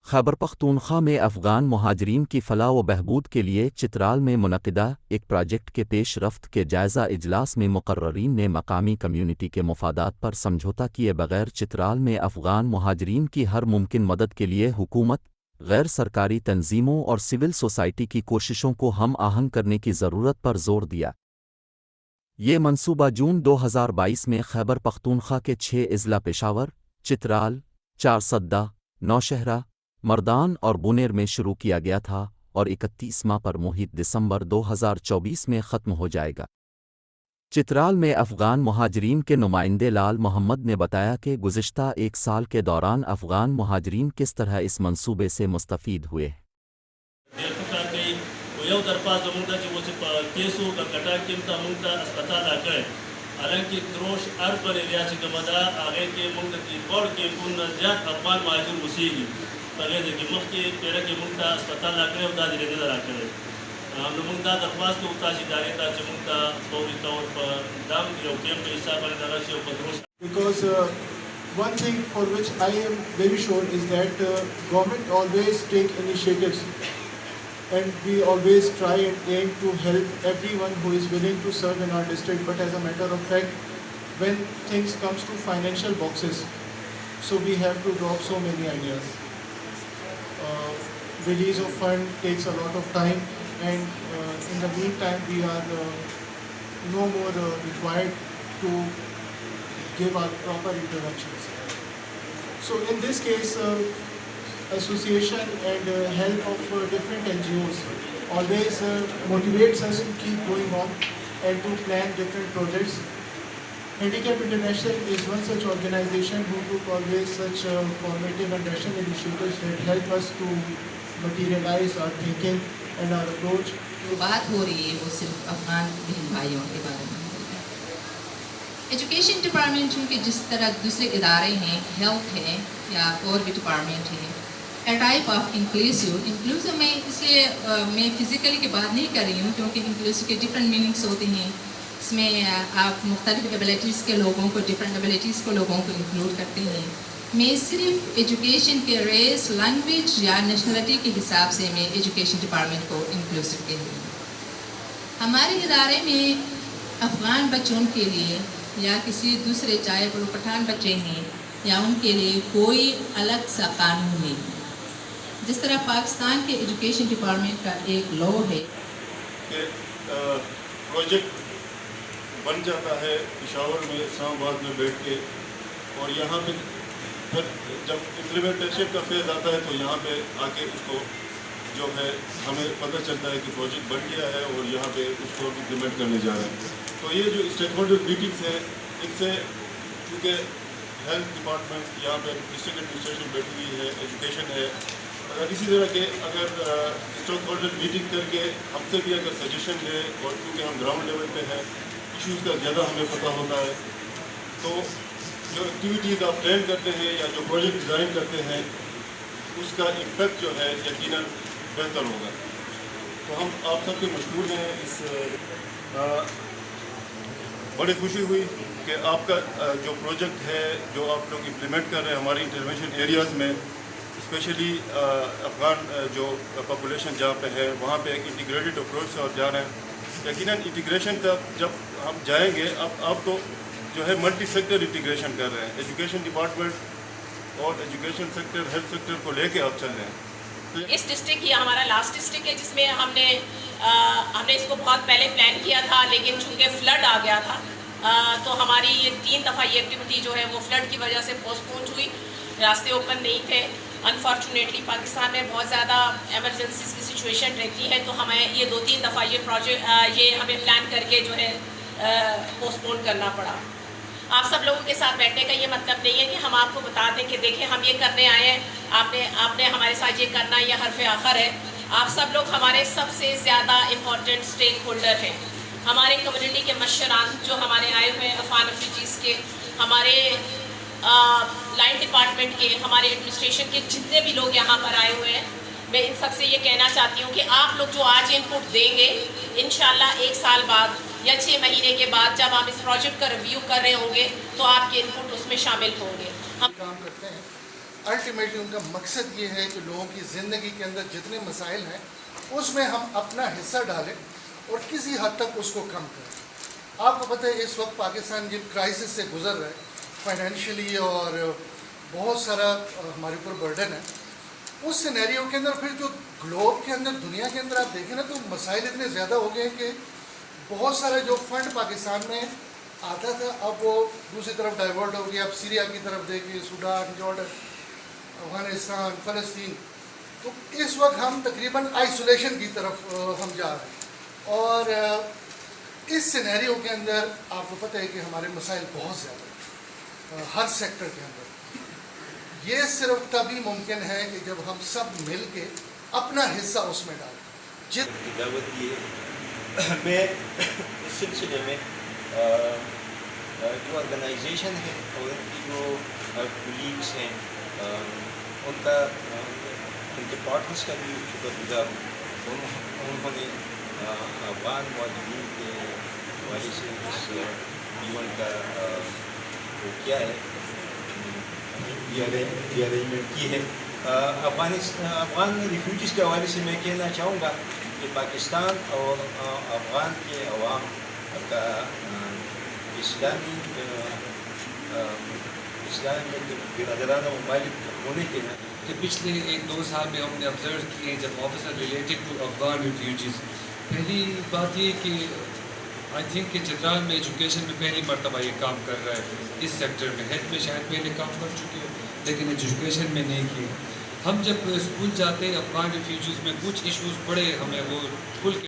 خیبر پختونخوا میں افغان مہاجرین کی فلاح و بہبود کے لیے چترال میں منعقدہ ایک پروجیکٹ کے پیش رفت کے جائزہ اجلاس میں مقررین نے مقامی کمیونٹی کے مفادات پر سمجھوتا کیے بغیر چترال میں افغان مہاجرین کی ہر ممکن مدد کے لیے حکومت، غیر سرکاری تنظیموں اور سول سوسائٹی کی کوششوں کو ہم آہنگ کرنے کی ضرورت پر زور دیا۔ یہ منصوبہ جون 2022 میں خیبر پختونخوا کے 6 اضلاع پشاور، چترال، چارسدہ، نوشہرہ، مردان اور بونیر میں شروع کیا گیا تھا اور 31 ماہ پر محیط دسمبر 2024 میں ختم ہو جائے گا۔ چترال میں افغان مہاجرین کے نمائندے لال محمد نے بتایا کہ گزشتہ 1 سال کے دوران افغان مہاجرین کس طرح اس منصوبے سے مستفید ہوئے۔ حالانکہ کروش اربن ایریا سے گمدا آگے کے ملک کی بڑ کے کن زیاد افغان مہاجر وسیعی بغیر کہ مخ کے پیڑ کے ملک کا اسپتال لا کرے ادا دے نظر آ کرے ہم لوگ دا درخواست کو اتاشی دارے تا چمن کا فوری طور پر دام کے کیم کے حساب سے دارا سے کروش because one thing for which I am very sure is that government always take initiatives and we always try and aim to help everyone who is willing to serve in our district, but as a matter of fact when things comes to financial boxes, so we have to drop so many ideas. Release of fund takes a lot of time and in the meantime we are no more required to give our proper interventions. So in this case association and help of different NGOs always motivates us to keep going on and to plan different projects. Handicap International is one such organization who took always such formative and rational initiatives that help us to materialize our thinking and our approach. جو بات ہو رہی ہے وہ صرف افغان بہن بھائیوں کے بارے میں ہو رہی ہے۔ ایجوکیشن ڈپارٹمنٹ چونکہ جس طرح دوسرے ادارے ہیں، ہیلتھ ہے یا اور بھی ڈپارٹمنٹ ہے، اے ٹائپ آف انکلوسیو میں اس لیے میں فزیکلی کی بات نہیں کر رہی ہوں کیونکہ انکلوسیو کے ڈفرینٹ میننگس ہوتے ہیں۔ اس میں آپ مختلف ایبلٹیز کے لوگوں کو، ڈفرینٹ ایبلٹیز کو لوگوں کو انکلوڈ کرتے ہیں۔ میں صرف ایجوکیشن کے ریس، لینگویج یا نیشنلٹی کے حساب سے میں ایجوکیشن ڈپارٹمنٹ کو انکلوسیو کہتی ہوں۔ ہمارے ادارے میں افغان بچوں کے لیے یا کسی دوسرے چاہے وہ پٹھان بچے ہیں یا ان کے لیے کوئی الگ سا قانون نہیں۔ جس طرح پاکستان کے ایجوکیشن ڈپارٹمنٹ کا ایک لا ہے کہ پروجیکٹ بن جاتا ہے پشاور میں، اسلام آباد میں بیٹھ کے، اور یہاں پہ پھر جب امپلیمنٹیشن کا فیز آتا ہے تو یہاں پہ آ کے اس کو جو ہے ہمیں پتہ چلتا ہے کہ پروجیکٹ بن گیا ہے اور یہاں پہ اس کو امپلیمنٹ کرنے جا رہے ہیں۔ تو یہ جو اسٹیک ہولڈر میٹنگس ہیں، ان سے کیونکہ ہیلتھ ڈپارٹمنٹ یہاں پہ ڈسٹرکٹ ایڈمنسٹریشن بیٹھی ہوئی ہے، ایجوکیشن ہے، اگر اسی طرح کے اگر اسٹیک ہولڈر میٹنگ کر کے ہم سے بھی اگر سجیشن لے، اور کیونکہ ہم گراؤنڈ لیول پہ ہیں، ایشوز کا زیادہ ہمیں پتہ ہوتا ہے، تو جو ایکٹیویٹیز آپ پلان کرتے ہیں یا جو پروجیکٹ ڈیزائن کرتے ہیں اس کا امپیکٹ جو ہے یقیناً بہتر ہوگا۔ تو ہم آپ سب کے مشکور ہیں۔ اس بڑی خوشی ہوئی کہ آپ کا جو پروجیکٹ ہے جو آپ لوگ امپلیمنٹ کر رہے ہیں ہماری انٹرونشن ایریاز میں، اسپیشلی افغان جو پاپولیشن جہاں پہ ہے وہاں پہ ایک انٹیگریٹڈ اپروچ سے آپ جا رہے ہیں۔ یقیناً انٹیگریشن کا جب ہم جائیں گے، اب آپ تو جو ہے ملٹی سیکٹر انٹیگریشن کر رہے ہیں، ایجوکیشن ڈپارٹمنٹ اور ایجوکیشن سیکٹر، ہیلتھ سیکٹر کو لے کے آپ چل رہے ہیں۔ اس ڈسٹرکٹ یہ ہمارا لاسٹ ڈسٹرکٹ ہے جس میں ہم نے اس کو بہت پہلے پلان کیا تھا، لیکن چونکہ فلڈ آ گیا تھا تو ہماری یہ 3 دفعہ یہ ایکٹیویٹی جو ہے وہ فلڈ کی وجہ سے پوسٹ پون ہوئی، راستے اوپن نہیں تھے۔ انفارچونیٹلی پاکستان میں بہت زیادہ ایمرجنسیز کی سچویشن رہتی ہے، تو ہمیں یہ 2-3 دفعہ یہ پروجیکٹ یہ ہمیں پلان کر کے جو ہے پوسٹ پون کرنا پڑا۔ آپ سب لوگوں کے ساتھ بیٹھنے کا یہ مطلب نہیں ہے کہ ہم آپ کو بتا دیں کہ دیکھیں ہم یہ کرنے آئے ہیں، آپ نے ہمارے ساتھ یہ کرنا، یہ حرف آخر ہے۔ آپ سب لوگ ہمارے سب سے زیادہ امپورٹنٹ اسٹیک ہولڈر ہیں، ہمارے کمیونٹی کے مشران جو ہمارے آئے ہوئے ہیں، افغان ریفیوجیز کے، ہمارے لائن ڈپارٹمنٹ کے، ہمارے ایڈمنسٹریشن کے جتنے بھی لوگ یہاں پر آئے ہوئے ہیں۔ میں ان سب سے یہ کہنا چاہتی ہوں کہ آپ لوگ جو آج ان پٹ دیں گے، انشاءاللہ 1 سال بعد یا 6 مہینے کے بعد جب ہم اس پروجیکٹ کا ریویو کر رہے ہوں گے تو آپ کے ان پٹ اس میں شامل ہوں گے۔ ہم کام کرتے ہیں الٹیمیٹلی ان کا مقصد یہ ہے کہ لوگوں کی زندگی کے اندر جتنے مسائل ہیں اس میں ہم اپنا حصہ ڈالیں اور کسی حد تک اس کو کم کریں. آپ کو پتہ ہے اس وقت پاکستان جن کرائسس سے گزر رہا ہے فائنینشلی اور بہت سارا ہمارے اوپر برڈن ہے, اس سینیریو کے اندر پھر جو گلوب کے اندر دنیا کے اندر آپ دیکھیں نا تو مسائل اتنے زیادہ ہو گئے ہیں کہ بہت سارا جو فنڈ پاکستان میں آتا تھا اب وہ دوسری طرف ڈائیورٹ ہو گیا. اب سیریا کی طرف دیکھیے, سوڈان, جارڈن, افغانستان, فلسطین, تو اس وقت ہم تقریباً آئسولیشن کی طرف ہم جا رہے ہیں. اور اس سینیریو کے اندر آپ کو پتہ ہے کہ ہمارے مسائل بہت زیادہ ہیں ہر سیکٹر کے اندر. یہ صرف تبھی ممکن ہے کہ جب ہم سب مل کے اپنا حصہ اس میں ڈالیں. دعوت کی میں اس سلسلے میں جو آرگنائزیشن ہے اور ان کی جو کولیگس ہیں ان کے پارٹنرس کا بھی شکر گزار ہوں. انہوں نے افغان مہاجرین کے حوالے سے اس ایونٹ کا وہ کیا ہے یہ ارینجمنٹ کی ہے. افغان ریفیوجیز کے حوالے سے میں کہنا چاہوں گا کہ پاکستان اور افغان کے عوام کا اسلامی برادرانہ ممالک ہونے کے ناطے کہ پچھلے 1-2 سال میں ہم نے آبزرو کیے جب officer related to Afghan refugees. پہلی بات یہ کہ آئی تھنک کہ چترال میں ایجوکیشن میں پہلی مرتبہ یہ کام کر رہا ہے اس سیکٹر میں. ہیلتھ میں شاید پہلے کام کر چکے ہو لیکن ایجوکیشن میں نہیں کیے. ہم جب اسکول جاتے افغان ریفیوجیز میں کچھ ایشوز پڑے ہمیں وہ کھل کے